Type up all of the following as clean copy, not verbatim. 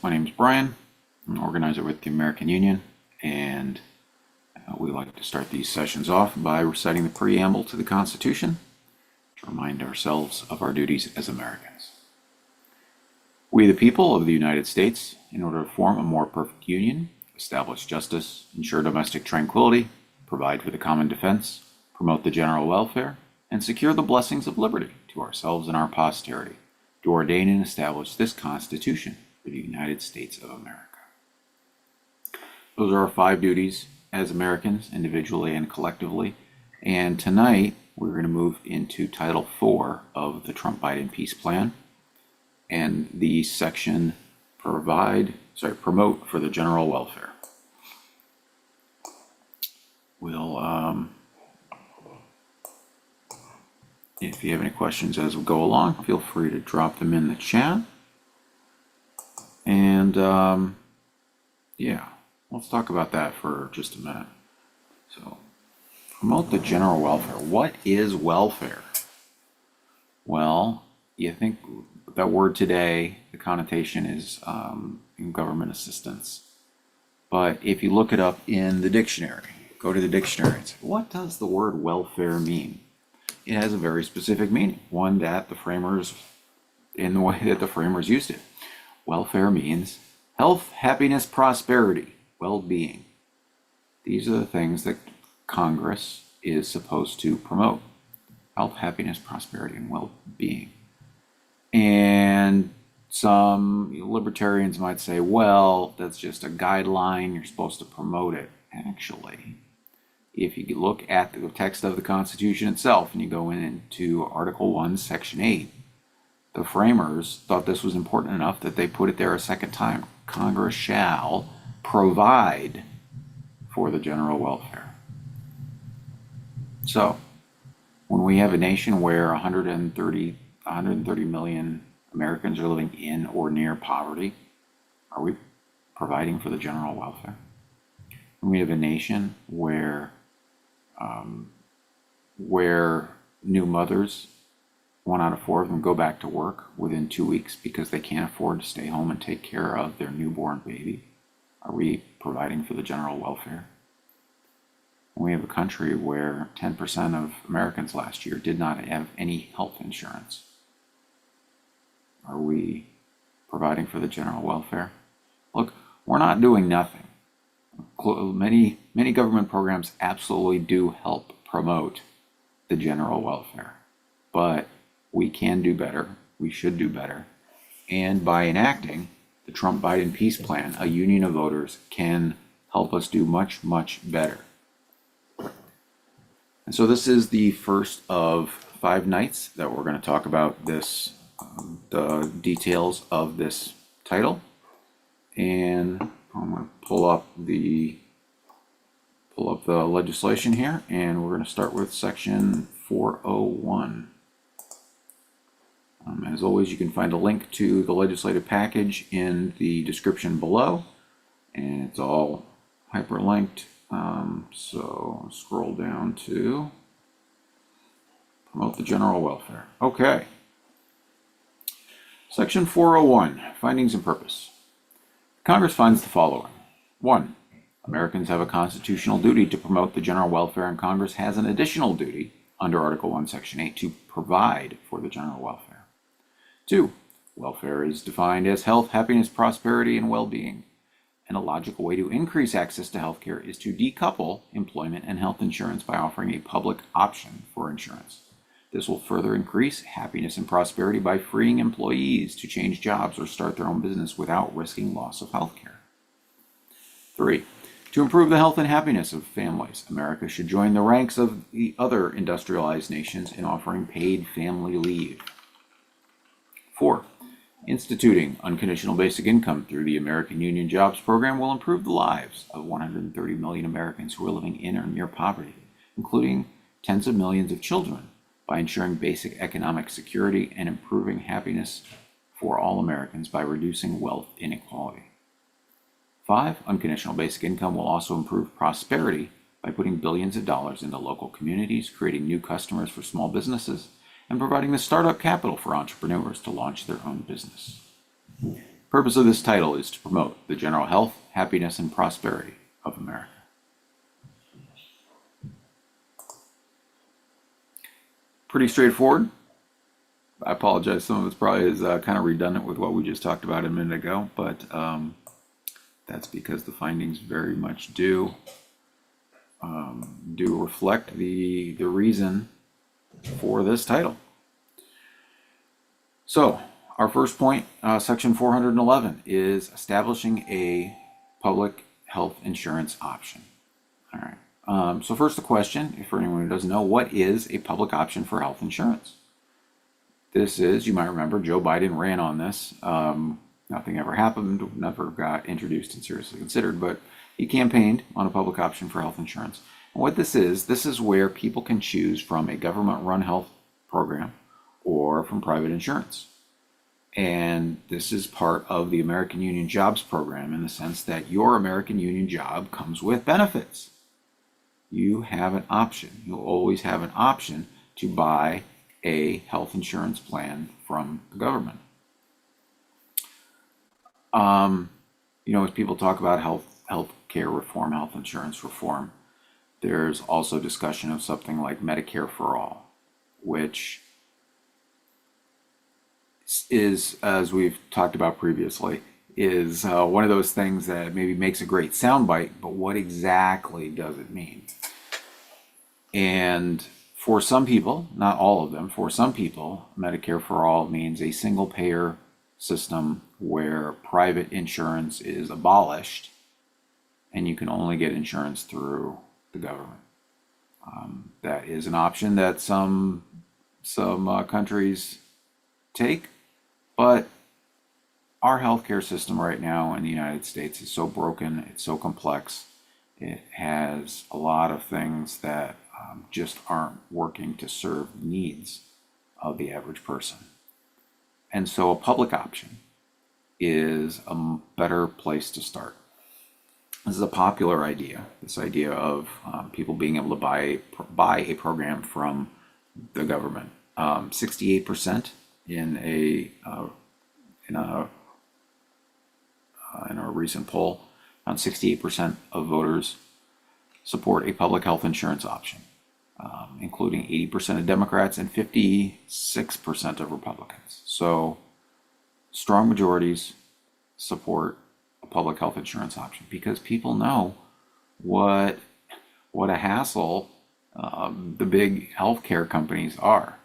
My name is Brian. I'm an organizer with the American Union, and we like to start these sessions off by reciting the preamble to the Constitution to remind ourselves of our duties as Americans. We, the people of the United States, in order to form a more perfect union, establish justice, ensure domestic tranquility, provide for the common defense, promote the general welfare, and secure the blessings of liberty to ourselves and our posterity, to ordain and establish this Constitution for the United States of America. Those are our 5 duties as Americans, individually and collectively. And tonight, we're going to move into Title 4 of the Trump-Biden Peace Plan and the section promote for the general welfare. If you have any questions as we go along, feel free to drop them in the chat. And let's talk about that for just a minute. So, promote the general welfare. What is welfare? Well, you think that word today, the connotation is government assistance. But if you look it up in the dictionary, go to the dictionary and say, what does the word welfare mean? It has a very specific meaning, one that the framers, in the way that the framers used it. Welfare means health, happiness, prosperity, well-being. These are the things that Congress is supposed to promote. Health, happiness, prosperity, and well-being. And some libertarians might say, well, that's just a guideline, you're supposed to promote it. Actually, if you look at the text of the Constitution itself and you go into Article 1, Section 8, the framers thought this was important enough that they put it there a second time. Congress shall provide for the general welfare. So, when we have a nation where 130 million Americans are living in or near poverty, are we providing for the general welfare? When we have a nation where new mothers, 1 out of 4 of them, go back to work within 2 weeks because they can't afford to stay home and take care of their newborn baby, are we providing for the general welfare? When we have a country where 10% of Americans last year did not have any health insurance, are we providing for the general welfare? Look, we're not doing nothing. Many government programs absolutely do help promote the general welfare, but we can do better. We should do better. And by enacting the Trump-Biden Peace Plan, a union of voters can help us do much, much better. And so this is the first of 5 nights that we're going to talk about this, the details of this title. And I'm going to pull up the legislation here, and we're going to start with Section 401. As always, you can find a link to the legislative package in the description below, and it's all hyperlinked. So scroll down to promote the general welfare. Okay. Section 401, findings and purpose. Congress finds the following. 1. Americans have a constitutional duty to promote the general welfare, and Congress has an additional duty under Article 1, Section 8 to provide for the general welfare. 2. Welfare is defined as health, happiness, prosperity, and well-being. And a logical way to increase access to health care is to decouple employment and health insurance by offering a public option for insurance. This will further increase happiness and prosperity by freeing employees to change jobs or start their own business without risking loss of health care. 3. To improve the health and happiness of families, America should join the ranks of the other industrialized nations in offering paid family leave. 4. Instituting unconditional basic income through the American Union Jobs Program will improve the lives of 130 million Americans who are living in or near poverty, including tens of millions of children, by ensuring basic economic security and improving happiness for all Americans by reducing wealth inequality. 5. Unconditional basic income will also improve prosperity by putting billions of dollars into local communities, creating new customers for small businesses, and providing the startup capital for entrepreneurs to launch their own business. Purpose of this title is to promote the general health, happiness, and prosperity of America. Pretty straightforward. I apologize, some of it's probably is kind of redundant with what we just talked about a minute ago, but that's because the findings very much do reflect the reason for this title. So our first point, section 411, is establishing a public health insurance option. All right. So first the question, for anyone who doesn't know, what is a public option for health insurance? This is, you might remember, Joe Biden ran on this. Nothing ever happened, never got introduced and seriously considered, but he campaigned on a public option for health insurance. And what this is where people can choose from a government-run health program or from private insurance. And this is part of the American Union Jobs Program in the sense that your American Union job comes with benefits. You have an option. You'll always have an option to buy a health insurance plan from the government. As people talk about health care reform, health insurance reform, there's also discussion of something like Medicare for All, which is, as we've talked about previously, is one of those things that maybe makes a great soundbite, but what exactly does it mean? And for some people, not all of them, for some people, Medicare for All means a single payer system where private insurance is abolished and you can only get insurance through the government. That is an option that some countries take, but our healthcare system right now in the United States is so broken, it's so complex, it has a lot of things that just aren't working to serve the needs of the average person. And so a public option is a better place to start. This is a popular idea, this idea of people being able to buy a program from the government. 68% in a recent poll, around 68% of voters support a public health insurance option, including 80% of Democrats and 56% of Republicans. So strong majorities support a public health insurance option because people know what a hassle the big healthcare companies are.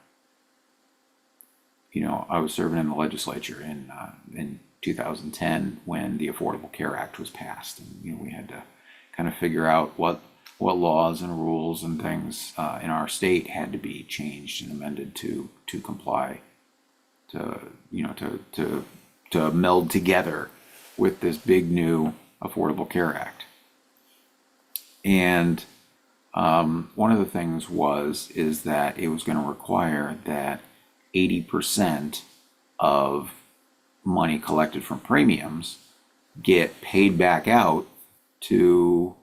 I was serving in the legislature in 2010 when the Affordable Care Act was passed, and we had to kind of figure out what laws and rules and things in our state had to be changed and amended to comply to meld together with this big new Affordable Care Act. And one of the things is that it was going to require that 80% of money collected from premiums get paid back out to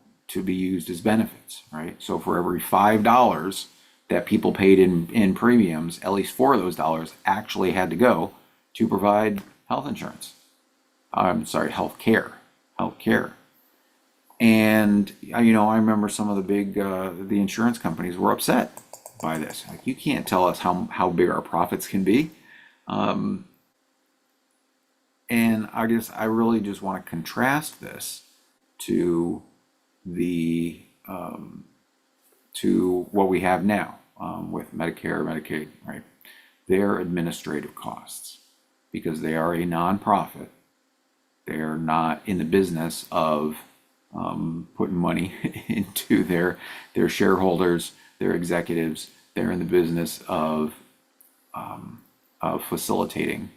be used as benefits, right? So for every $5 that people paid in premiums, at least $4 of those dollars actually had to go to provide health insurance. Health care. And I remember some of the big the insurance companies were upset by this. Like, you can't tell us how big our profits can be. And I really just want to contrast this to to what we have now with Medicare, Medicaid, right? Their administrative costs, because they are a nonprofit. They are not in the business of putting money into their shareholders, their executives. They're in the business of facilitating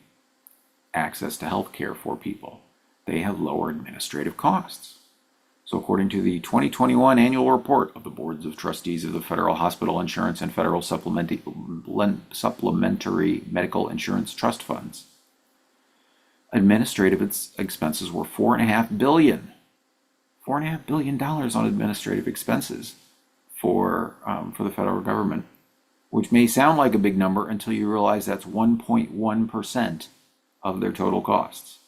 access to health care for people. They have lower administrative costs. So according to the 2021 annual report of the boards of trustees of the Federal Hospital Insurance and Federal Supplementary Medical Insurance Trust Funds, administrative expenses were $4.5 billion on administrative expenses for the federal government, which may sound like a big number until you realize that's 1.1% of their total costs.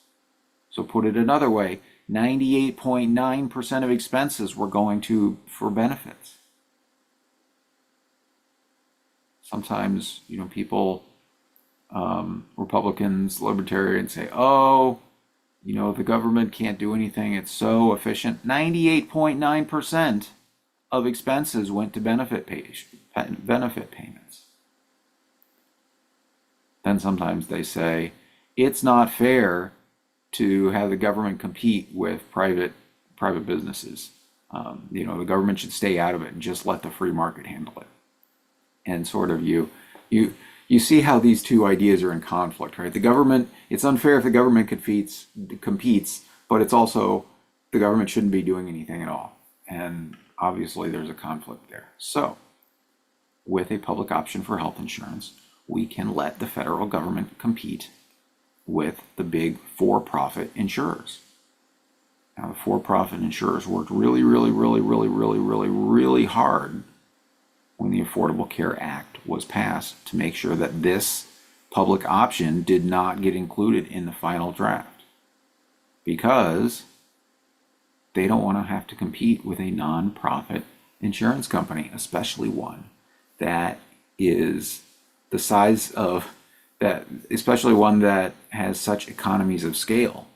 So put it another way, 98.9% of expenses were going for benefits. Sometimes, people, Republicans, libertarians say, oh, the government can't do anything. It's so efficient. 98.9% of expenses went to benefit payments. Then sometimes they say, it's not fair to have the government compete with private businesses. The government should stay out of it and just let the free market handle it. And sort of you see how these two ideas are in conflict, right? It's unfair if the government competes, but it's also the government shouldn't be doing anything at all. And obviously there's a conflict there. So with a public option for health insurance, we can let the federal government compete with the big for-profit insurers. Now, the for-profit insurers worked really, really, really, really, really, really, really hard when the Affordable Care Act was passed to make sure that this public option did not get included in the final draft, because they don't want to have to compete with a non-profit insurance company, especially one that is the size of that, especially one that has such economies of scale,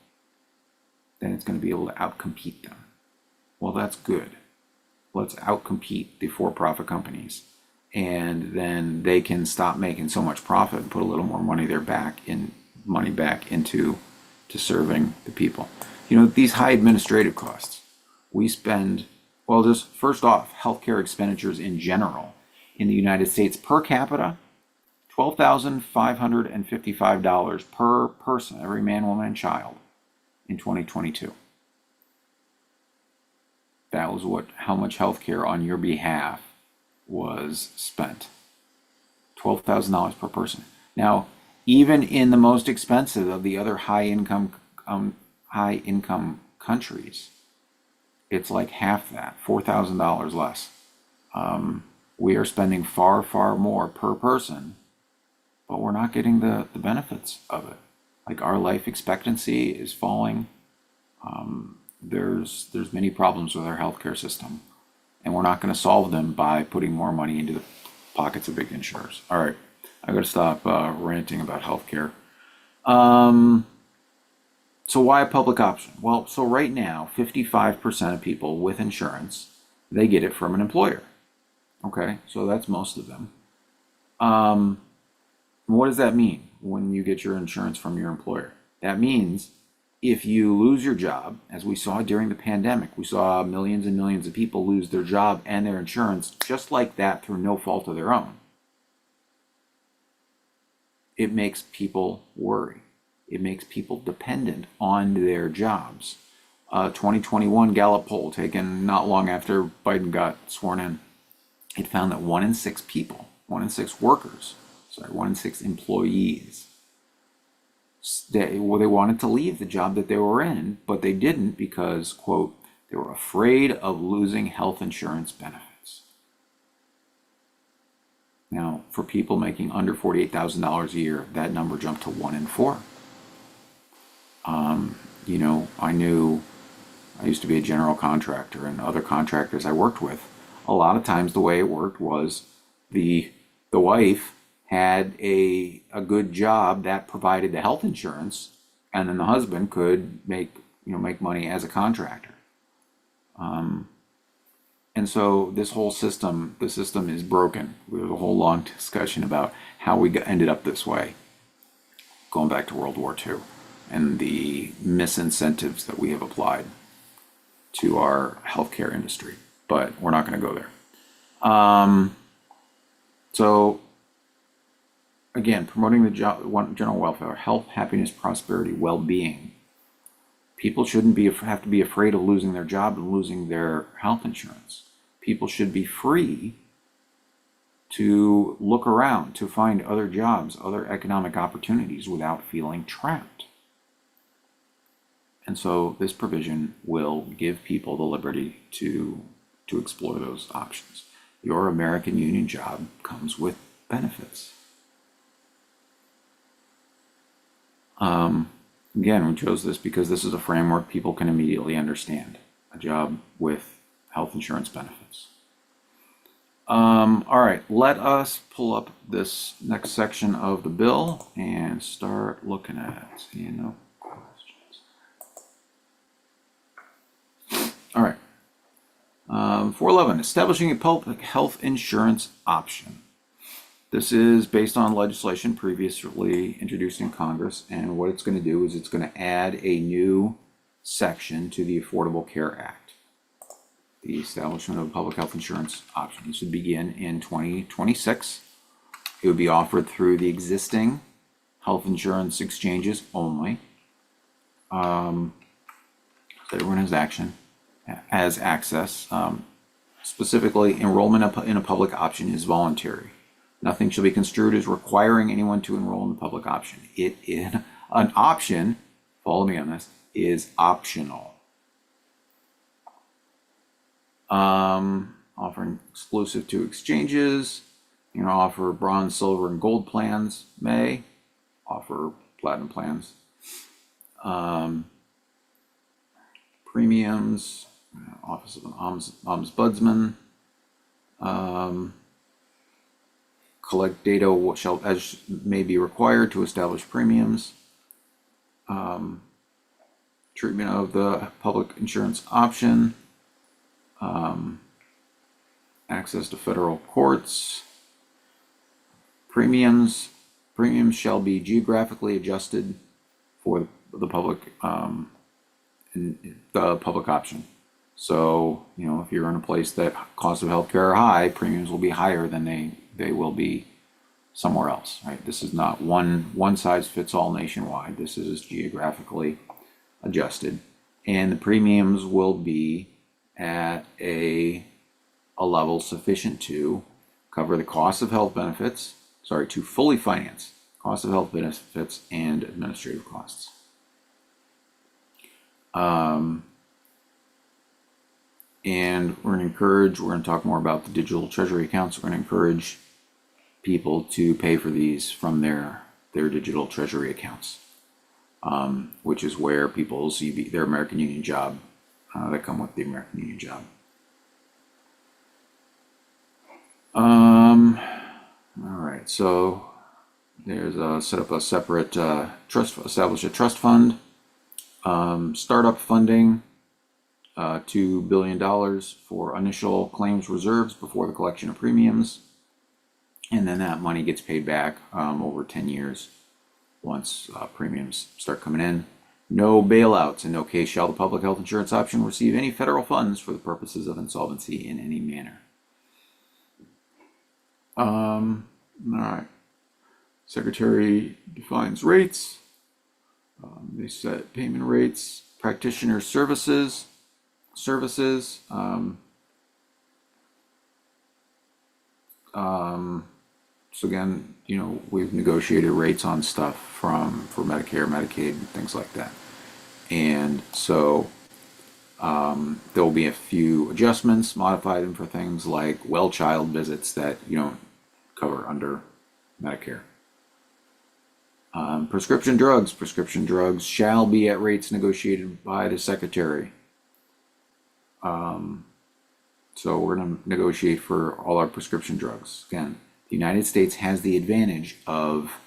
then it's going to be able to outcompete them. Well, that's good. Let's outcompete the for-profit companies, and then they can stop making so much profit and put a little more money back into serving the people. These high administrative costs we spend. Well, just first off, healthcare expenditures in general in the United States per capita, $12,555 per person, every man, woman, and child, in 2022. That was how much healthcare on your behalf was spent. $12,000 per person. Now, even in the most expensive of the other high income countries, it's like half that, $4,000 less. We are spending far, far more per person, but we're not getting the benefits of it. Like, our life expectancy is falling. There's many problems with our healthcare system, and we're not going to solve them by putting more money into the pockets of big insurers. All right, I got to stop ranting about healthcare. So why a public option? Well, so right now, 55% of people with insurance, they get it from an employer. Okay, so that's most of them. What does that mean when you get your insurance from your employer? That means if you lose your job, as we saw during the pandemic, we saw millions and millions of people lose their job and their insurance just like that through no fault of their own. It makes people worry. It makes people dependent on their jobs. 2021 Gallup poll taken not long after Biden got sworn in, it found that 1 in 6 people, 1 in 6 1 in 6 employees, they wanted to leave the job that they were in, but they didn't because, quote, they were afraid of losing health insurance benefits. Now, for people making under $48,000 a year, that number jumped to 1 in 4. I used to be a general contractor, and other contractors I worked with, a lot of times the way it worked was the wife had a good job that provided the health insurance, and then the husband could make money as a contractor. And so this whole system, the system is broken. There's a whole long discussion about how we ended up this way, going back to World War II, and the misincentives that we have applied to our healthcare industry. But we're not going to go there. So again, promoting the general welfare, health, happiness, prosperity, well-being. People shouldn't have to be afraid of losing their job and losing their health insurance. People should be free to look around, to find other jobs, other economic opportunities without feeling trapped. And so this provision will give people the liberty to explore those options. Your American Union job comes with benefits. Again, we chose this because this is a framework people can immediately understand. A job with health insurance benefits. All right, let us pull up this next section of the bill and start looking at it. Seeing no questions. All right. 411, establishing a public health insurance option. This is based on legislation previously introduced in Congress, and what it's going to do is it's going to add a new section to the Affordable Care Act. The establishment of a public health insurance option. This would begin in 2026. It would be offered through the existing health insurance exchanges only. So everyone has access. Specifically, enrollment in a public option is voluntary. Nothing shall be construed as requiring anyone to enroll in the public option. An option, follow me on this, is optional. Offering exclusive to exchanges, offer bronze, silver, and gold plans, may offer platinum plans. Premiums, Office of an Ombudsman, collect data as may be required to establish premiums. Treatment of the public insurance option. Access to federal courts. Premiums shall be geographically adjusted for the public option. So, if you're in a place that costs of healthcare are high, premiums will be higher than they will be somewhere else, right? This is not one size fits all nationwide. This is geographically adjusted, and the premiums will be at a level sufficient to cover the cost of health benefits, to fully finance cost of health benefits and administrative costs. And we're going to talk more about the digital treasury accounts. We're going to encourage people to pay for these from their digital treasury accounts, which is where people see their American Union job that come with the American Union job. All right, so there's set up a separate establish a trust fund, startup funding, $2 billion for initial claims reserves before the collection of premiums, and then that money gets paid back over 10 years once premiums start coming in. No bailouts. In no case shall the public health insurance option receive any federal funds for the purposes of insolvency in any manner. All right. Secretary defines rates. They set payment rates. Practitioner services. So again, we've negotiated rates on stuff for Medicare, Medicaid, things like that. And so there will be a few adjustments, modify them for things like well child visits that you don't cover under Medicare. Prescription drugs shall be at rates negotiated by the Secretary. So we're going to negotiate for all our prescription drugs. Again, the United States has the advantage of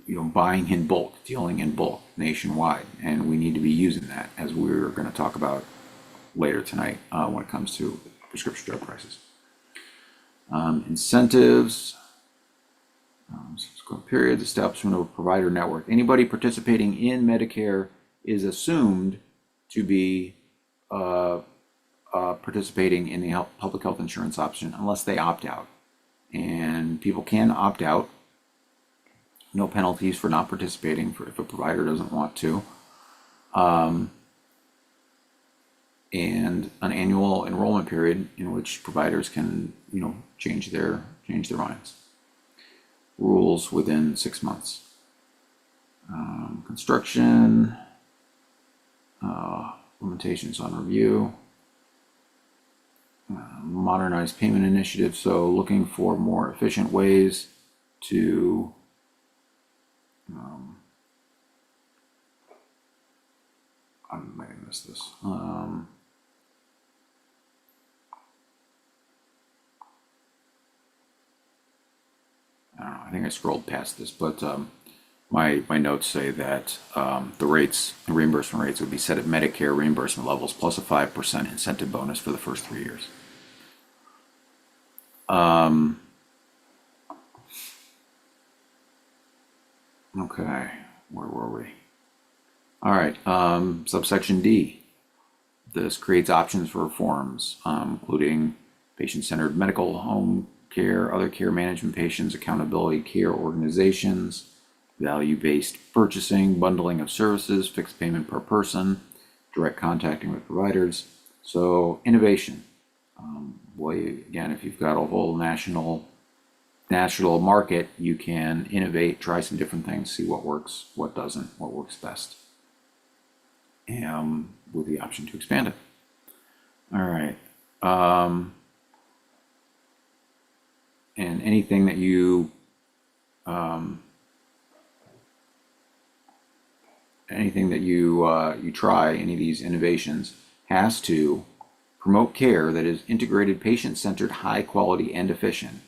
buying in bulk, dealing in bulk nationwide, and we need to be using that, as we're going to talk about later tonight when it comes to prescription drug prices. Incentives, periods, establishment of a provider network. Anybody participating in Medicare is assumed to be participating in the public health insurance option unless they opt out. And people can opt out. No penalties for not participating if a provider doesn't want to. And an annual enrollment period in which providers can, change their minds. Rules within 6 months. Construction, limitations on review. Modernized payment initiative, so looking for more efficient ways to missed this? I don't know. I think I scrolled past this, but my notes say that the reimbursement rates would be set at Medicare reimbursement levels plus a 5% incentive bonus for the first 3 years. Okay, where were we? All right, subsection D. This creates options for reforms, including patient-centered medical home care, other care management patients, accountability care organizations, value-based purchasing, bundling of services, fixed payment per person, direct contacting with providers. So innovation. Again, if you've got a whole national market, you can innovate, try some different things, see what works, what doesn't, what works best, and with the option to expand it. All right. And anything that you you try, any of these innovations, has to promote care that is integrated, patient-centered, high quality, and efficient,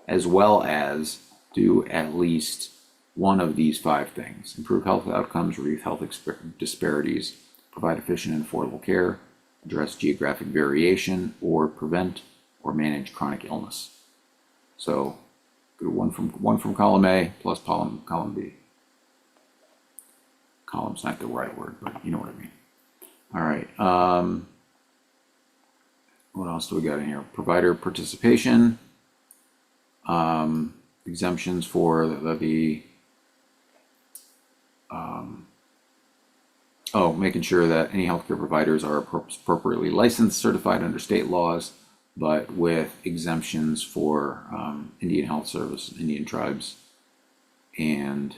as well as do at least one of these 5 things: improve health outcomes, reduce health disparities, provide efficient and affordable care, address geographic variation, or prevent or manage chronic illness. So one from column A plus column B. Column's not the right word, but you know what I mean. All right. What else do we got in here? Provider participation. Exemptions for making sure that any healthcare providers are appropriately licensed, certified under state laws, but with exemptions for Indian Health Service, Indian tribes, and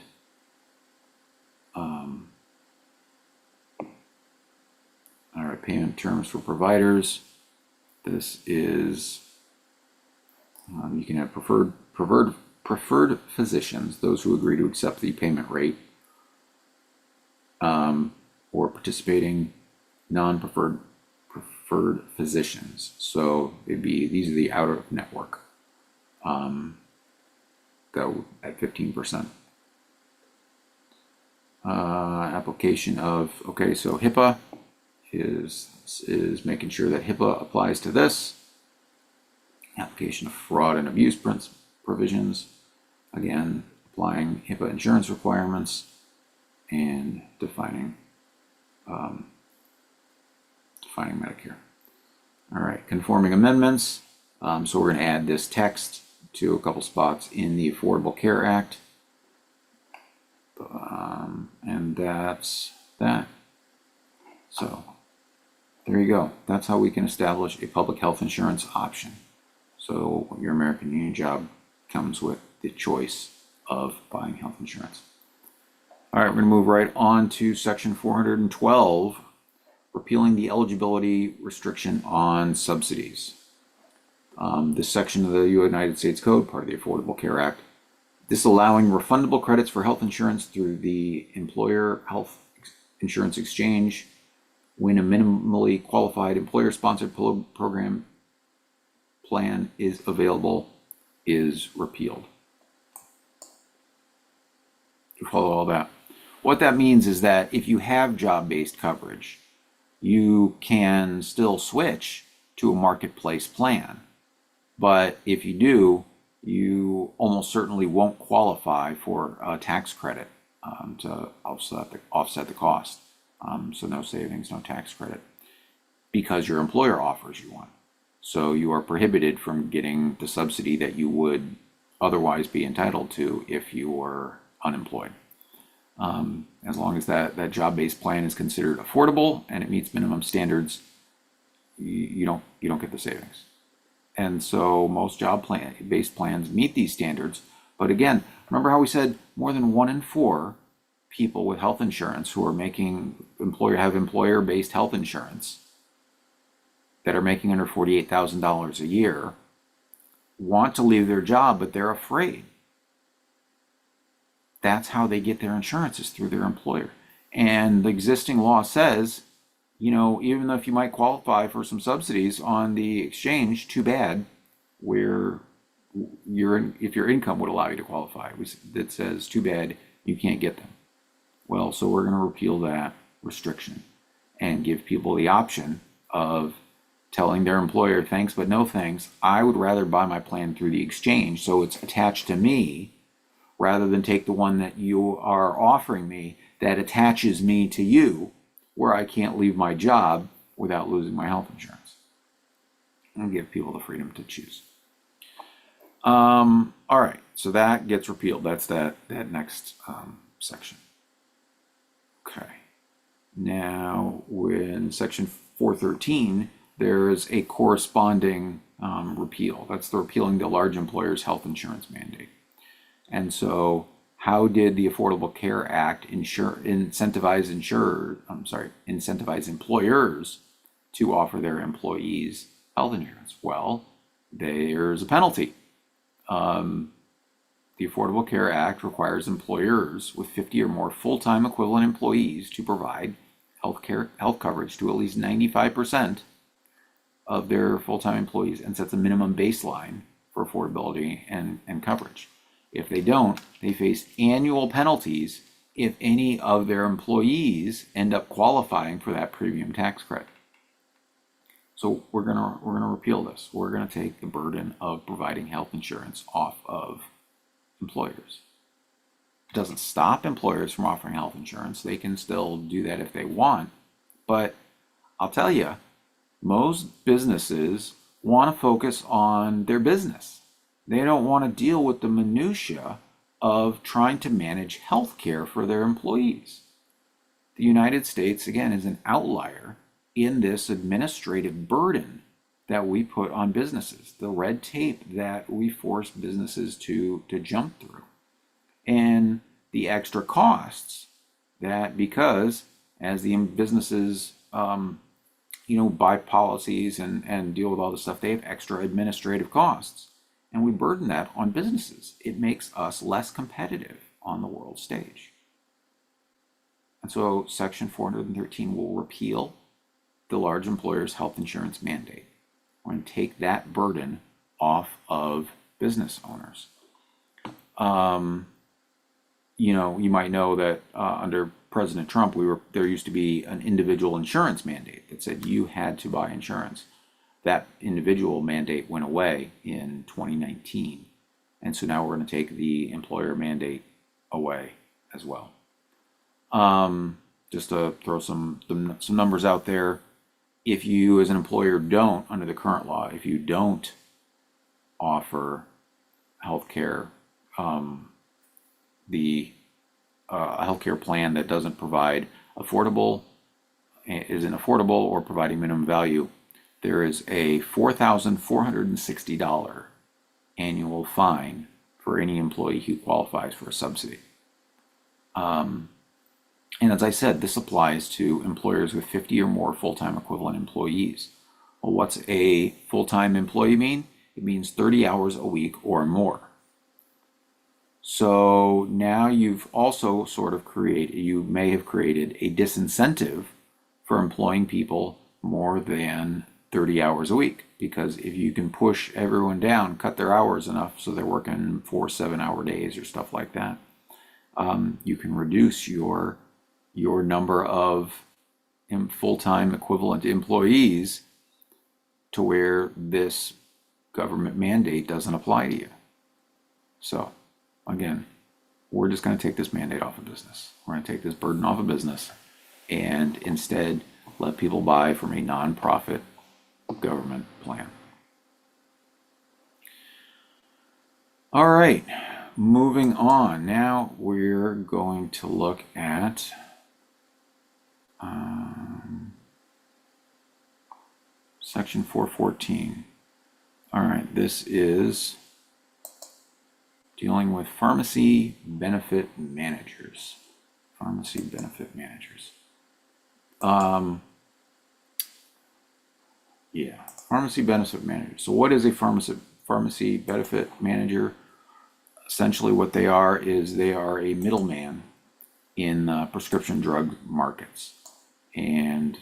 all right, payment terms for providers. This is you can have preferred physicians, those who agree to accept the payment rate, or participating non-preferred physicians. So these are the out of network. Go at 15%. Application of so HIPAA is making sure that HIPAA applies to this. Application of fraud and abuse provisions, again applying HIPAA insurance requirements and defining Medicare. All right, conforming amendments. So we're going to add this text to a couple spots in the Affordable Care Act, and that's that. So there you go. That's how we can establish a public health insurance option. So your American Union job comes with the choice of buying health insurance. All right, we're going to move right on to section 412, repealing the eligibility restriction on subsidies. This section of the United States Code, part of the Affordable Care Act, disallowing refundable credits for health insurance through the employer health insurance exchange when a minimally qualified employer-sponsored program plan is available is repealed. You follow all that? What that means is that if you have job-based coverage, you can still switch to a marketplace plan. But if you do, you almost certainly won't qualify for a tax credit to offset the cost. So no savings, no tax credit, because your employer offers you one. So you are prohibited from getting the subsidy that you would otherwise be entitled to if you were unemployed. As long as that job-based plan is considered affordable and it meets minimum standards, you don't get the savings. And so most job-based plans meet these standards. But again, remember how we said more than 1 in 4 people with health insurance who are have employer-based health insurance that are making under $48,000 a year want to leave their job, but they're afraid. That's how they get their insurance, is through their employer. And the existing law says even though if you might qualify for some subsidies on the exchange, too bad, where if your income would allow you to qualify, that says too bad you can't get them. Well, so we're going to repeal that restriction and give people the option of telling their employer, thanks but no thanks. I would rather buy my plan through the exchange so it's attached to me rather than take the one that you are offering me that attaches me to you, where I can't leave my job without losing my health insurance. And give people the freedom to choose. All right, so that gets repealed. That's that next section. Okay. Now, in section 413, there's a corresponding repeal. That's the repealing the large employers' health insurance mandate. And so, how did the Affordable Care Act incentivize employers to offer their employees health insurance? Well, there's a penalty. The Affordable Care Act requires employers with 50 or more full-time equivalent employees to provide health coverage to at least 95% of their full-time employees and sets a minimum baseline for affordability and coverage. If they don't, they face annual penalties if any of their employees end up qualifying for that premium tax credit. So we're gonna repeal this. We're gonna take the burden of providing health insurance off of employers. It doesn't stop employers from offering health insurance. They can still do that if they want. But I'll tell you, most businesses want to focus on their business. They don't want to deal with the minutia of trying to manage health care for their employees. The United States, again, is an outlier in this administrative burden that we put on businesses, the red tape that we force businesses to jump through, and the extra costs that, because as the businesses buy policies and deal with all this stuff, they have extra administrative costs, and we burden that on businesses. It makes us less competitive on the world stage. And so section 413 will repeal the large employers' health insurance mandate. We're going to take that burden off of business owners. You might know that under President Trump, there used to be an individual insurance mandate that said you had to buy insurance. That individual mandate went away in 2019. And so now we're going to take the employer mandate away as well. Just to throw some numbers out there, if you as an employer don't, under the current law, if you don't offer health care, a healthcare plan that doesn't provide isn't affordable or providing minimum value, there is a $4,460 annual fine for any employee who qualifies for a subsidy. And as I said, this applies to employers with 50 or more full-time equivalent employees. Well, what's a full-time employee mean? It means 30 hours a week or more. So now you've also you may have created a disincentive for employing people more than 30 hours a week, because if you can push everyone down, cut their hours enough so they're working 4 7-hour days or stuff like that, you can reduce your number of full-time equivalent employees to where this government mandate doesn't apply to you. So again, we're just going to take this mandate off of business. We're going to take this burden off of business and instead let people buy from a nonprofit government plan. All right, moving on. Now we're going to look at section 414. All right, this is dealing with pharmacy benefit managers. Pharmacy benefit managers. Pharmacy benefit managers. So what is a pharmacy benefit manager? Essentially what they are is they are a middleman in prescription drug markets. And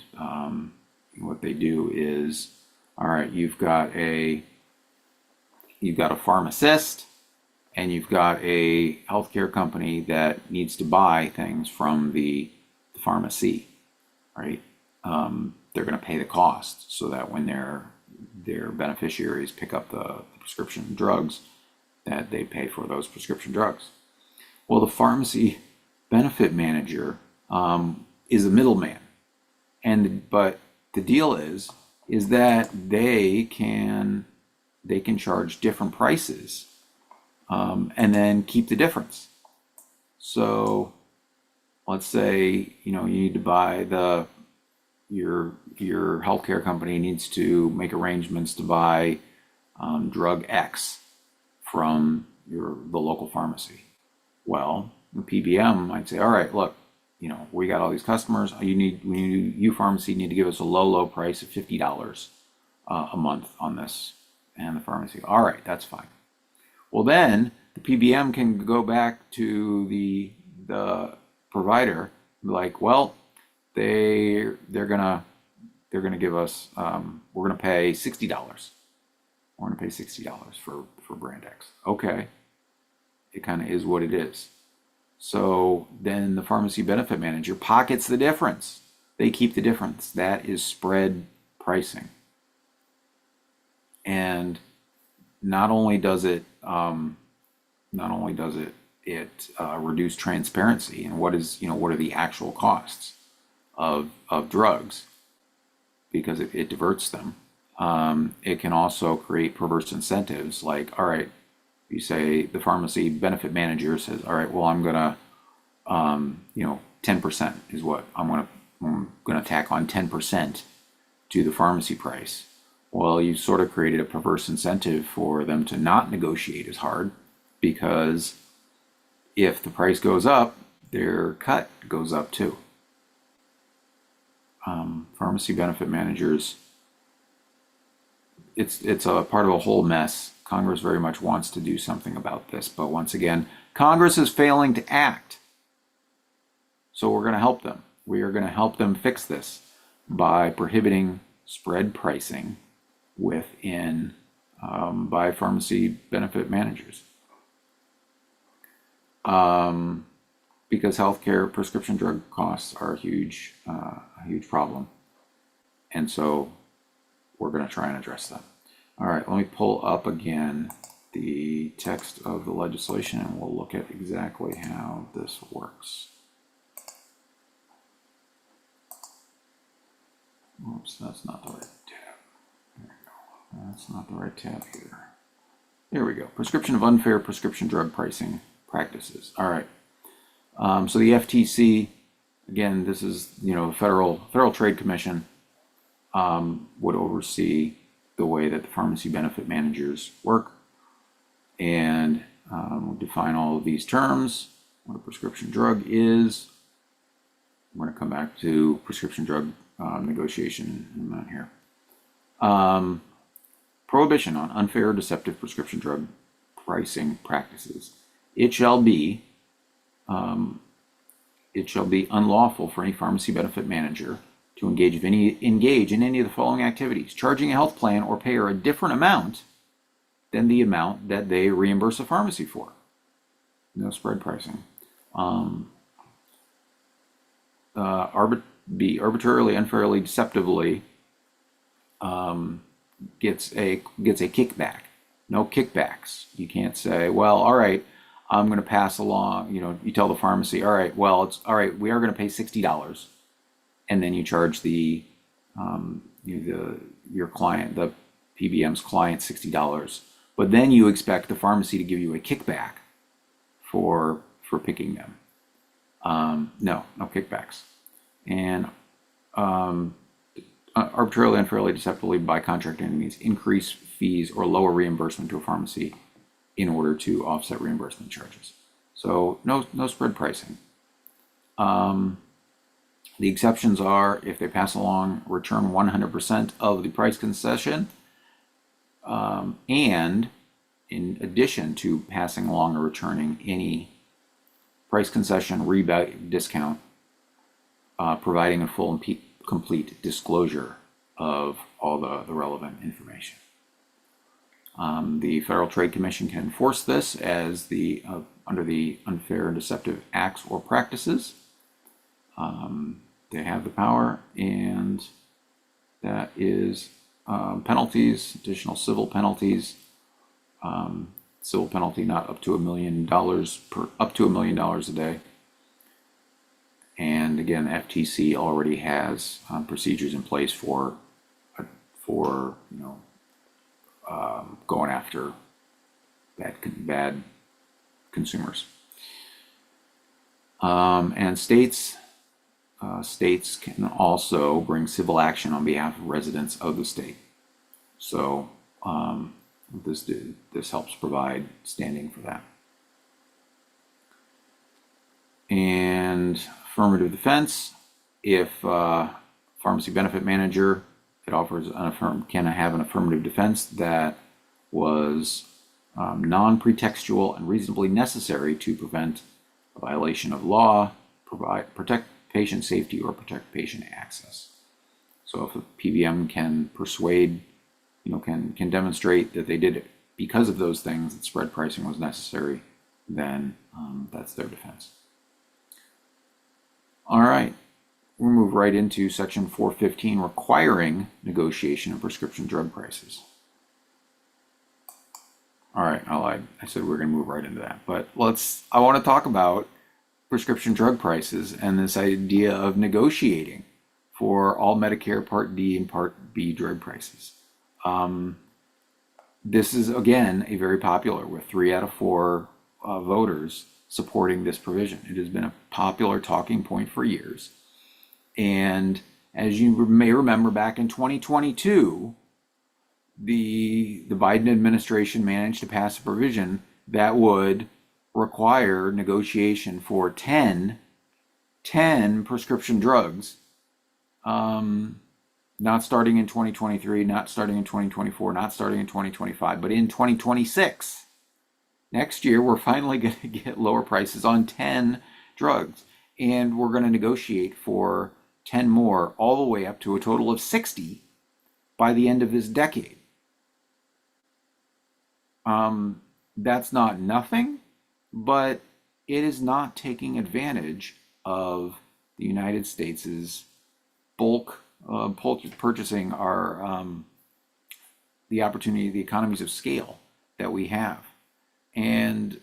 what they do is, all right, you've got a pharmacist, and you've got a healthcare company that needs to buy things from the pharmacy, right? They're going to pay the cost so that when their beneficiaries pick up the prescription drugs, that they pay for those prescription drugs. Well, the pharmacy benefit manager is a middleman, but the deal is that they can charge different prices and then keep the difference. So let's say you need to buy your healthcare company needs to make arrangements to buy drug X from the local pharmacy. Well, the PBM might say, all right, look, we got all these customers. You pharmacy need to give us a low price of $50 a month on this. And the pharmacy, all right, that's fine. Well, then the PBM can go back to the provider and be like, well, they're gonna give us we're gonna pay $60. We're gonna pay $60 for brand X. Okay, it kind of is what it is. So then the pharmacy benefit manager pockets the difference. They keep the difference. That is spread pricing. And not only does it reduce transparency and what are the actual costs of drugs, because it diverts them. It can also create perverse incentives. Like, all right, you say the pharmacy benefit manager says, all right, well, I'm gonna 10% is what I'm gonna tack on 10% to the pharmacy price. Well, you sort of created a perverse incentive for them to not negotiate as hard, because if the price goes up, their cut goes up too. Pharmacy benefit managers, it's a part of a whole mess. Congress very much wants to do something about this, but once again, Congress is failing to act. So we're going to help them. We are going to help them fix this by prohibiting spread pricing within by pharmacy benefit managers. Because healthcare prescription drug costs are a huge problem, and so we're going to try and address that. All right, let me pull up again the text of the legislation, and we'll look at exactly how this works. Oops, that's not the right tab. There we go. That's not the right tab here. There we go. Prescription of unfair prescription drug pricing practices. All right. So the FTC, again, this is the Federal Trade Commission would oversee the way that the pharmacy benefit managers work, and we'll define all of these terms. What a prescription drug is. We're going to come back to prescription drug negotiation in a minute here. Prohibition on unfair or deceptive prescription drug pricing practices. It shall be unlawful for any pharmacy benefit manager to engage in any of the following activities: charging a health plan or payer a different amount than the amount that they reimburse a pharmacy for. No spread pricing. Be arbitrarily, unfairly, deceptively gets a kickback. No kickbacks. You can't say, well, all right, I'm going to pass along. You tell the pharmacy, all right, well, it's all right. We are going to pay $60, and then you charge your client, the PBM's client, $60. But then you expect the pharmacy to give you a kickback for picking them. No kickbacks. And arbitrarily, unfairly, deceptively by contract entities increase fees or lower reimbursement to a pharmacy in order to offset reimbursement charges. So no spread pricing. The exceptions are if they pass along, return 100% of the price concession, and in addition to passing along or returning any price concession, rebate, discount, providing a full and complete disclosure of all the relevant information. The Federal Trade Commission can enforce this as under the Unfair and Deceptive Acts or Practices. They have the power, and that is penalties, additional civil penalties. Civil penalty not up to $1 million up to $1 million a day. And again, FTC already has procedures in place for going after bad consumers. And states can also bring civil action on behalf of residents of the state. So this helps provide standing for that. And affirmative defense, if pharmacy benefit manager can have an affirmative defense that was non-pretextual and reasonably necessary to prevent a violation of law, protect patient safety, or protect patient access. So if a PBM can persuade, can demonstrate that they did it because of those things, that spread pricing was necessary, then that's their defense. All right, we'll move right into section 415, requiring negotiation of prescription drug prices. All right, I lied. I said we're going to move right into that, but I want to talk about prescription drug prices and this idea of negotiating for all Medicare Part D and Part B drug prices. This is, again, a very popular, with 3 out of 4 voters supporting this provision. It has been a popular talking point for years. And as you may remember, back in 2022, the Biden administration managed to pass a provision that would require negotiation for 10 prescription drugs, not starting in 2023, not starting in 2024, not starting in 2025, but in 2026. Next year, we're finally going to get lower prices on 10 drugs, and we're going to negotiate for 10 more, all the way up to a total of 60 by the end of this decade. That's not nothing, but it is not taking advantage of the United States' bulk purchasing, the opportunity, the economies of scale that we have. And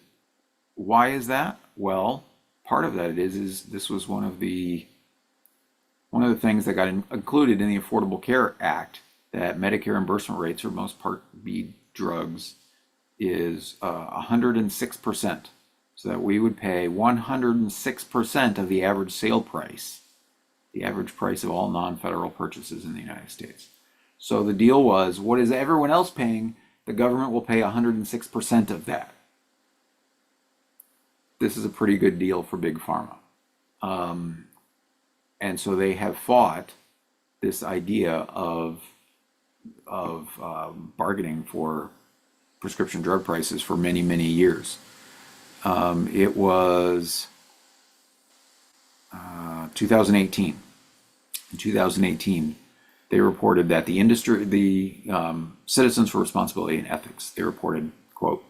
why is that? Well, part of that is this was one of the things that got included in the Affordable Care Act, that Medicare reimbursement rates for most Part B drugs is 106%, so that we would pay 106% of the average sale price, the average price of all non-federal purchases in the United States. So the deal was, what is everyone else paying? The government will pay 106% of that. This is a pretty good deal for Big Pharma. And so they have fought this idea of bargaining for prescription drug prices for many, many years. It was 2018. In 2018, they reported that the Citizens for Responsibility and Ethics, they reported, quote,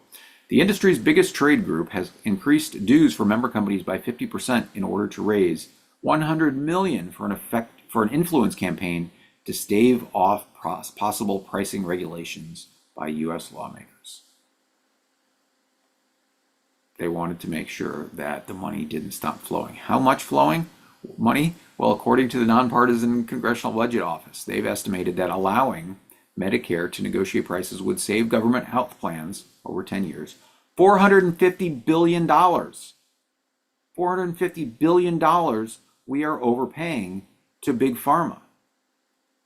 "The industry's biggest trade group has increased dues for member companies by 50% in order to raise $100 million for an influence campaign to stave off possible pricing regulations by U.S. lawmakers." They wanted to make sure that the money didn't stop flowing. How much flowing? Money? Well, according to the Nonpartisan Congressional Budget Office, they've estimated that allowing Medicare to negotiate prices would save government health plans over 10 years $450 billion. $450 billion we are overpaying to Big Pharma.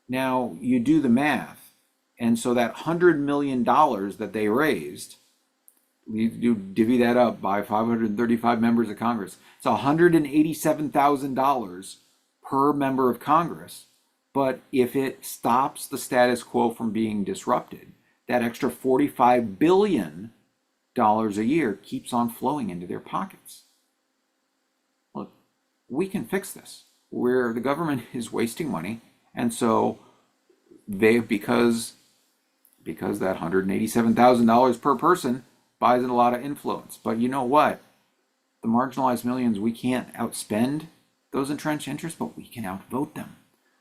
Now, you do the math, and so that $100 million that they raised, you divvy that up by 535 members of Congress. It's $187,000 per member of Congress. But if it stops the status quo from being disrupted, that extra $45 billion a year keeps on flowing into their pockets. Look, we can fix this. where the government is wasting money, and so because that $187,000 per person buys in a lot of influence. But you know what? The marginalized millions, we can't outspend those entrenched interests, but we can outvote them.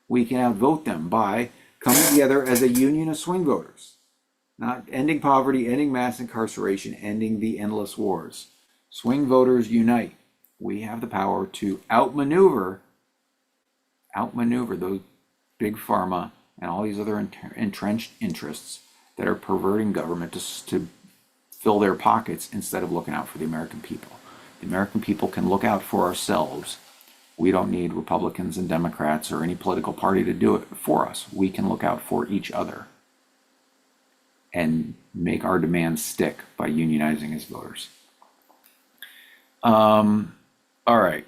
We can outvote them by coming together as a union of swing voters, not ending poverty, ending mass incarceration, ending the endless wars. Swing voters unite. We have the power to outmaneuver those big pharma and all these other entrenched interests that are perverting government to fill their pockets instead of looking out for the American people. The American people can look out for ourselves. We don't need Republicans and Democrats or any political party to do it for us. We can look out for each other and make our demands stick by unionizing as voters. All right.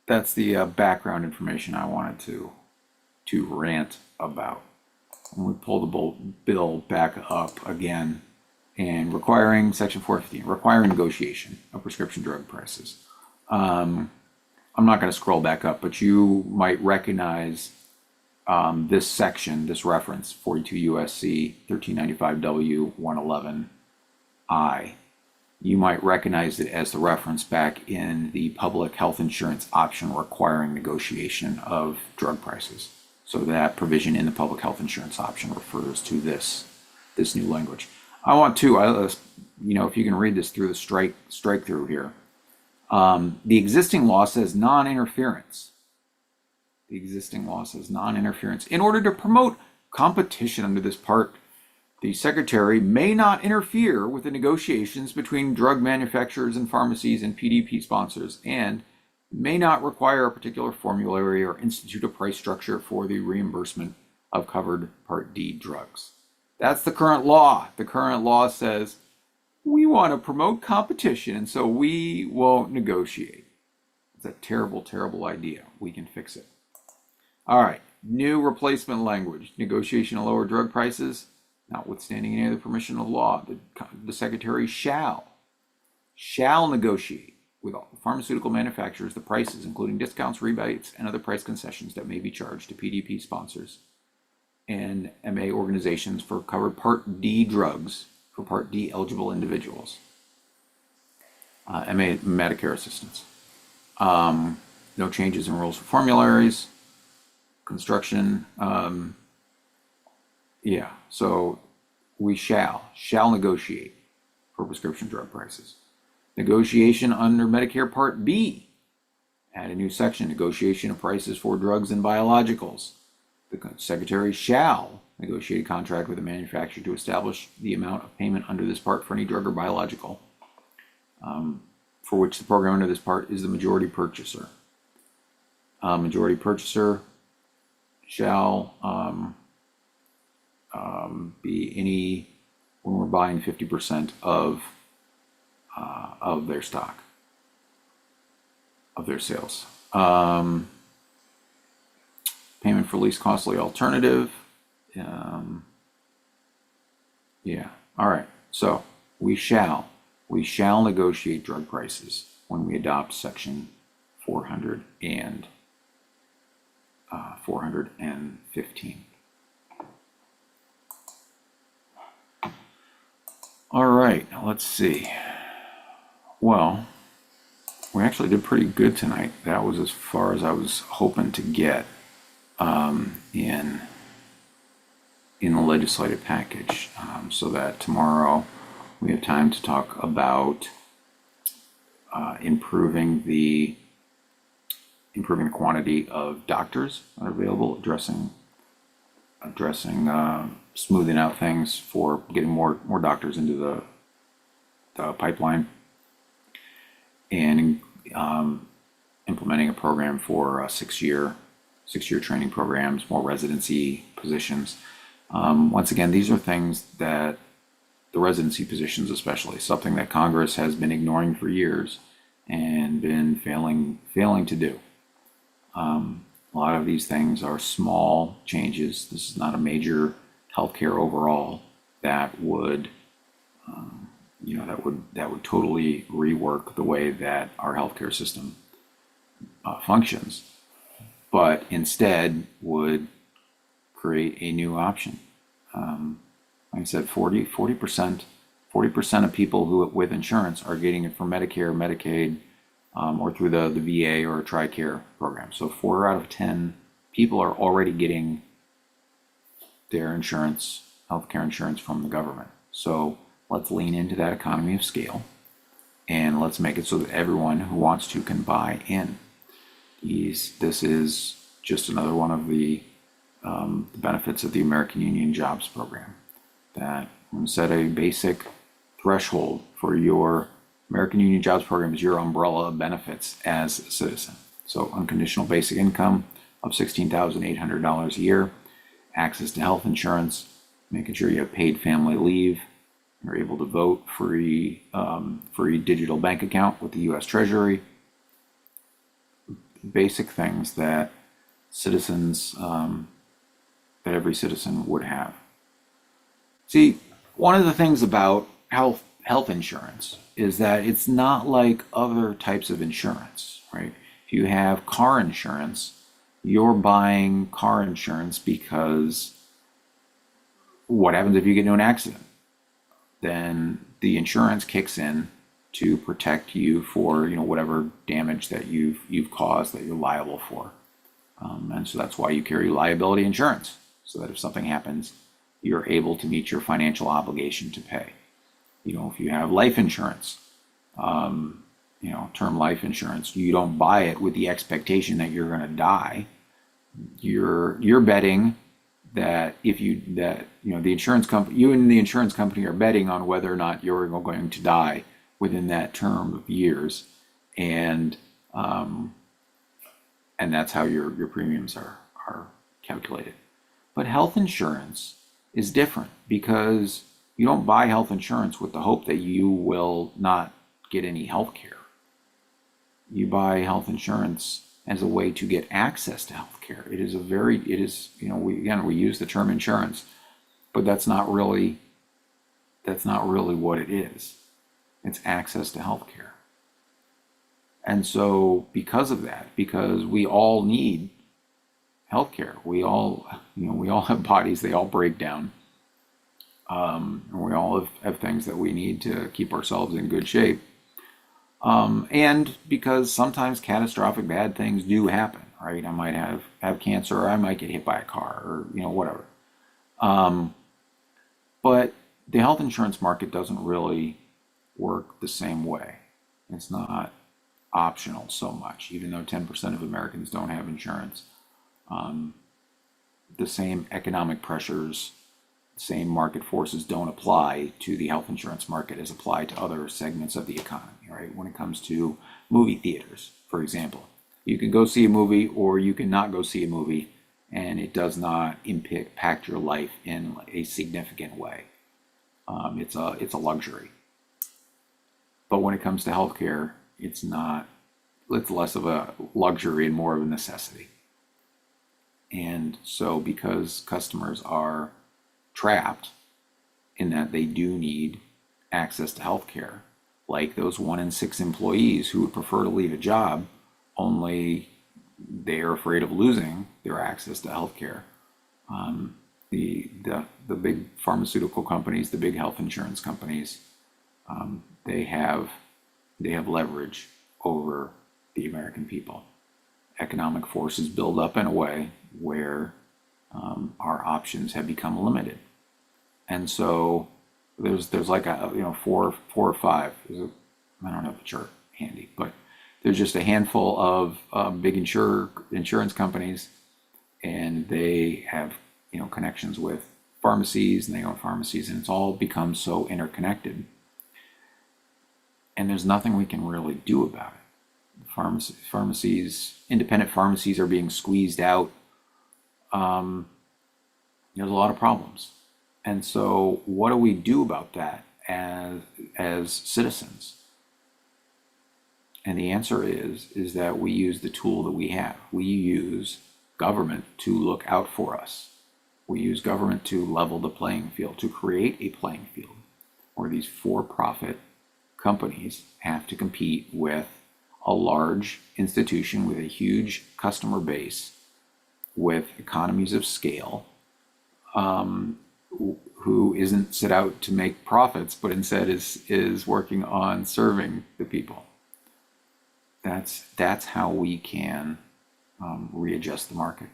That's the background information I wanted to rant about. And we pull the bill back up again, and requiring Section 415, requiring negotiation of prescription drug prices. I'm not going to scroll back up, but you might recognize this section, this reference, 42 USC 1395W 111I. You might recognize it as the reference back in the public health insurance option requiring negotiation of drug prices. So that provision in the public health insurance option refers to this new language. I want to, if you can read this through the strike through here. The existing law says non-interference. The existing law says non-interference. In order to promote competition under this part, the Secretary may not interfere with the negotiations between drug manufacturers and pharmacies and PDP sponsors, and may not require a particular formulary or institute a price structure for the reimbursement of covered Part D drugs. That's the current law. The current law says we want to promote competition, and so we won't negotiate. It's a terrible, terrible idea. We can fix it. All right, new replacement language. Negotiation of lower drug prices, notwithstanding any other permission of law. The Secretary shall negotiate with all pharmaceutical manufacturers the prices, including discounts, rebates, and other price concessions that may be charged to PDP sponsors and MA organizations for covered Part D drugs for Part D eligible individuals. MA Medicare assistance. No changes in rules for formularies, construction. So we shall negotiate for prescription drug prices. Negotiation under Medicare Part B. Add a new section, negotiation of prices for drugs and biologicals. The Secretary shall negotiate a contract with the manufacturer to establish the amount of payment under this part for any drug or biological for which the program under this part is the majority purchaser. Majority purchaser shall be any, when we're buying 50% of their stock, of their sales. Payment for least costly alternative. All right. So we shall negotiate drug prices when we adopt Section 415. All right. Let's see. Well, we actually did pretty good tonight. That was as far as I was hoping to get in the legislative package, so that tomorrow we have time to talk about improving the quantity of doctors that are available, addressing smoothing out things for getting more doctors into the pipeline, and implementing a program for six-year training programs, more residency positions. Once again, these are things that the residency positions, especially, something that Congress has been ignoring for years and been failing to do. A lot of these things are small changes. This is not a major healthcare overall that would totally rework the way that our healthcare system functions, but instead would create a new option. Like I said, 40% of people who with insurance are getting it from Medicare, Medicaid, or through the VA or TRICARE program. So 4 out of 10 people are already getting their insurance, healthcare insurance from the government. So let's lean into that economy of scale, and let's make it so that everyone who wants to can buy in. This is just another one of the benefits of the American Union Jobs Program, that when set a basic threshold for your American Union Jobs Program is your umbrella of benefits as a citizen. So unconditional basic income of $16,800 a year, access to health insurance, making sure you have paid family leave, you're able to vote, free digital bank account with the U.S. Treasury, basic things that citizens, that every citizen would have. See, one of the things about health insurance is that it's not like other types of insurance, right? If you have car insurance, you're buying car insurance because what happens if you get into an accident? Then the insurance kicks in to protect you for whatever damage that you've caused that you're liable for, and so that's why you carry liability insurance, so that if something happens, you're able to meet your financial obligation to pay. If you have life insurance, term life insurance, you don't buy it with the expectation that you're going to die. You're betting that the insurance company, you and the insurance company are betting on whether or not you're going to die within that term of years, and that's how your premiums are calculated. But health insurance is different, because you don't buy health insurance with the hope that you will not get any health care. You buy health insurance as a way to get access to health care. We use the term insurance, but that's not really what it is. It's access to health care. And so because of that, because we all need healthcare, we all have bodies, they all break down. And we all have things that we need to keep ourselves in good shape. And because sometimes catastrophic bad things do happen, right? I might have cancer, or I might get hit by a car, or whatever. But the health insurance market doesn't really work the same way. It's not optional so much, even though 10% of Americans don't have insurance. The same economic pressures, same market forces don't apply to the health insurance market as apply to other segments of the economy, right? When it comes to movie theaters, for example, you can go see a movie or you can not go see a movie, and it does not impact your life in a significant way. It's a luxury. But when it comes to healthcare, it's less of a luxury and more of a necessity. And so because customers are trapped in that they do need access to healthcare, like those 1 in 6 employees who would prefer to leave a job, only they're afraid of losing their access to healthcare. The big pharmaceutical companies, the big health insurance companies, they have leverage over the American people. Economic forces build up in a way where our options have become limited, and so there's like a four or five. I don't have the chart handy, but there's just a handful of big insurance companies, and they have connections with pharmacies, and they own pharmacies, and it's all become so interconnected. And there's nothing we can really do about it. Pharmacies, independent pharmacies are being squeezed out. There's a lot of problems. And so what do we do about that as citizens? And the answer is that we use the tool that we have. We use government to look out for us. We use government to level the playing field, to create a playing field where these for-profit companies have to compete with a large institution with a huge customer base, with economies of scale, who isn't set out to make profits, but instead is working on serving the people. That's how we can readjust the market.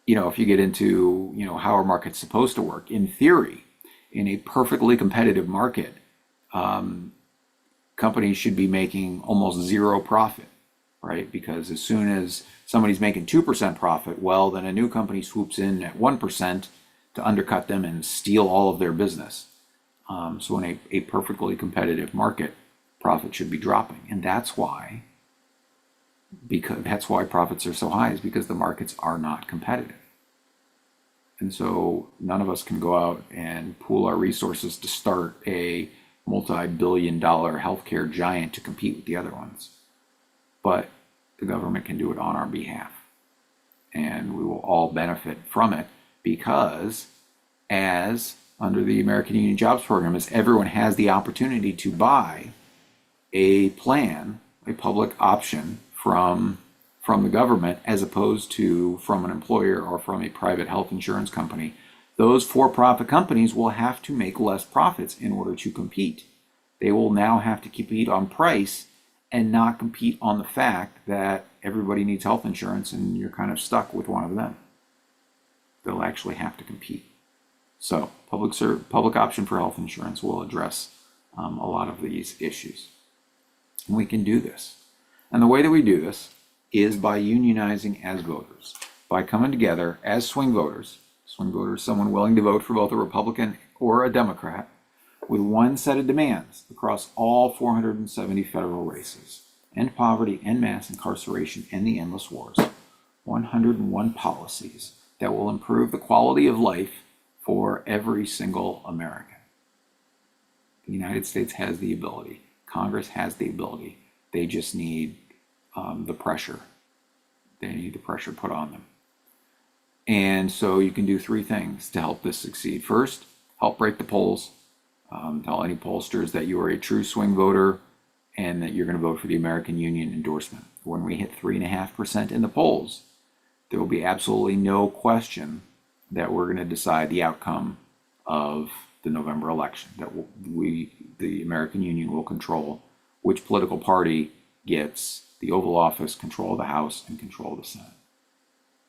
If you get into, how are markets supposed to work? In theory, in a perfectly competitive market, companies should be making almost zero profit, right? Because as soon as somebody's making 2% profit, well, then a new company swoops in at 1% to undercut them and steal all of their business. So in a perfectly competitive market, profit should be dropping. And that's why profits are so high, is because the markets are not competitive. And so none of us can go out and pool our resources to start a multi-billion-dollar healthcare giant to compete with the other ones. But the government can do it on our behalf. And we will all benefit from it, because as under the American Union Jobs Program, as everyone has the opportunity to buy a plan, a public option from the government, as opposed to from an employer or from a private health insurance company, those for-profit companies will have to make less profits in order to compete. They will now have to compete on price and not compete on the fact that everybody needs health insurance and you're kind of stuck with one of them. They'll actually have to compete. So public option for health insurance will address a lot of these issues. And we can do this. And the way that we do this is by unionizing as voters, by coming together as swing voters. Swing voter is someone willing to vote for both a Republican or a Democrat, with one set of demands across all 470 federal races: end poverty, end mass incarceration, and the endless wars. 101 policies that will improve the quality of life for every single American. The United States has the ability. Congress has the ability. They just need the pressure. They need the pressure put on them. And so you can do three things to help this succeed. First, help break the polls. Tell any pollsters that you are a true swing voter and that you're going to vote for the American Union endorsement. When we hit 3.5% in the polls, there will be absolutely no question that we're going to decide the outcome of the November election, that the American Union will control which political party gets the Oval Office, control of the House, and control of the Senate.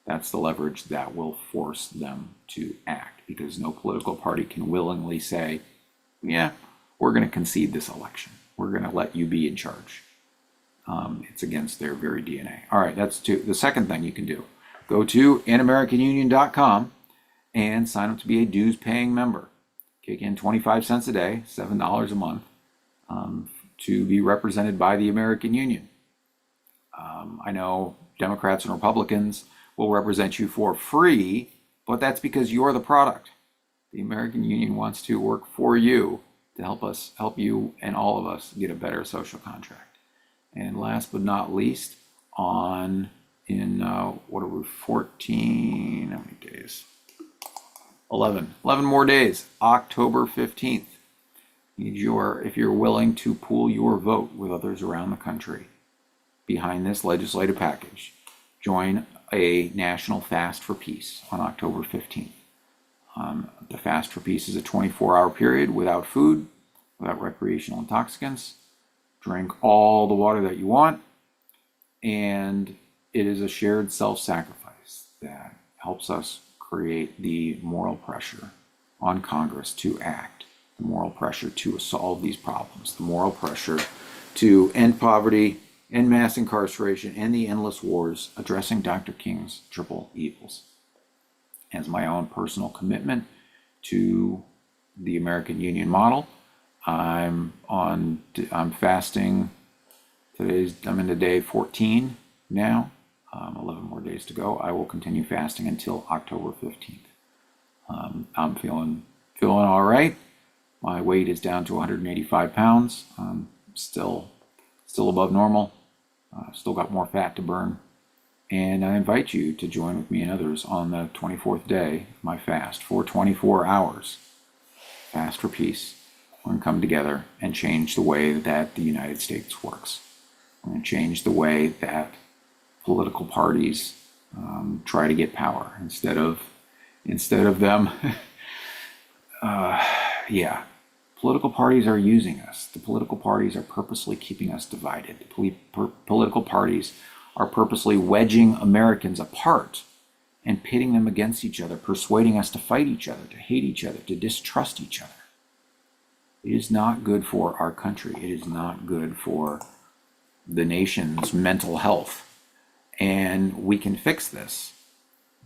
That's the leverage that will force them to act, because no political party can willingly say, yeah, we're going to concede this election. We're going to let you be in charge. It's against their very DNA. All right, that's two. The second thing you can do, go to anamericanunion.com and sign up to be a dues-paying member. Kick in 25 cents a day, $7 a month, to be represented by the American Union. I know Democrats and Republicans will represent you for free, but that's because you're the product. The American Union wants to work for you to help you and all of us get a better social contract. And last but not least, what are we, 14, how many days? 11 more days, October 15th. If you're willing to pool your vote with others around the country behind this legislative package, join a national fast for peace on October 15th. The fast for peace is a 24-hour period without food, without recreational intoxicants. Drink all the water that you want, and it is a shared self-sacrifice that helps us create the moral pressure on Congress to act, the moral pressure to solve these problems, the moral pressure to end poverty, end mass incarceration, and the endless wars, addressing Dr. King's triple evils. As my own personal commitment to the American Union model, I'm fasting. I'm into day 14 now. 11 more days to go. I will continue fasting until October 15th. I'm feeling all right. My weight is down to 185 pounds. Still above normal. Still got more fat to burn. And I invite you to join with me and others on the 24th day of my fast for 24 hours. Fast for peace We're going to come together and change the way that the United States works. We're going to change the way that political parties try to get power instead of them. Political parties are using us. The political parties are purposely keeping us divided. The political parties are purposely wedging Americans apart and pitting them against each other, persuading us to fight each other, to hate each other, to distrust each other. It is not good for our country. It is not good for the nation's mental health. And we can fix this.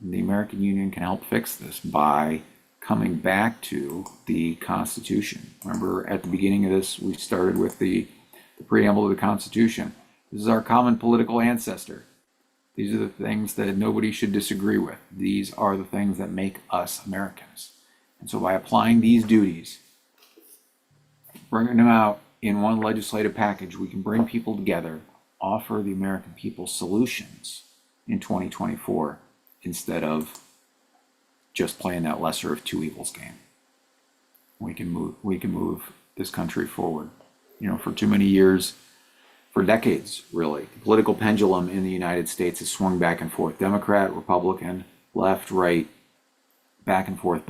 The American Union can help fix this by coming back to the Constitution. Remember, at the beginning of this, we started with the preamble of the Constitution. This is our common political ancestor. These are the things that nobody should disagree with. These are the things that make us Americans. And so by applying these duties, bringing them out in one legislative package, we can bring people together, offer the American people solutions in 2024 instead of just playing that lesser of two evils game. We can move this country forward. For too many years, for decades, really, the political pendulum in the United States has swung back and forth. Democrat, Republican, left, right, back and forth,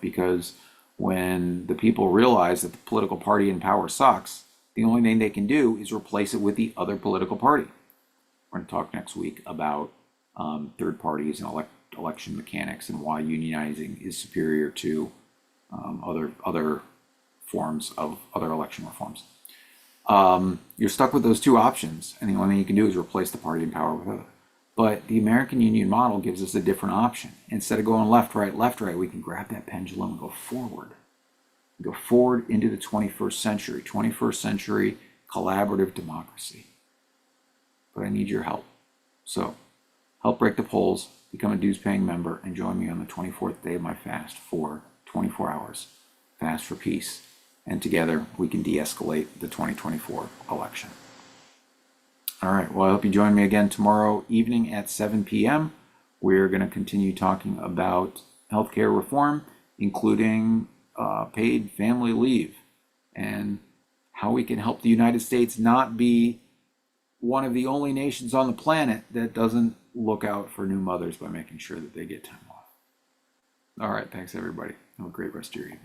because when the people realize that the political party in power sucks, the only thing they can do is replace it with the other political party. We're going to talk next week about third parties and election mechanics and why unionizing is superior to other forms of other election reforms. You're stuck with those two options, and the only thing you can do is replace the party in power with other. But the American Union model gives us a different option. Instead of going left, right, we can grab that pendulum and go forward. Go forward into the 21st century collaborative democracy. But I need your help. So help break the polls, become a dues-paying member, and join me on the 24th day of my fast for 24 hours. Fast for peace. And together we can de-escalate the 2024 election. All right, well, I hope you join me again tomorrow evening at 7 p.m. We're going to continue talking about healthcare reform, including paid family leave, and how we can help the United States not be one of the only nations on the planet that doesn't look out for new mothers by making sure that they get time off. All right, thanks everybody. Have a great rest of your evening.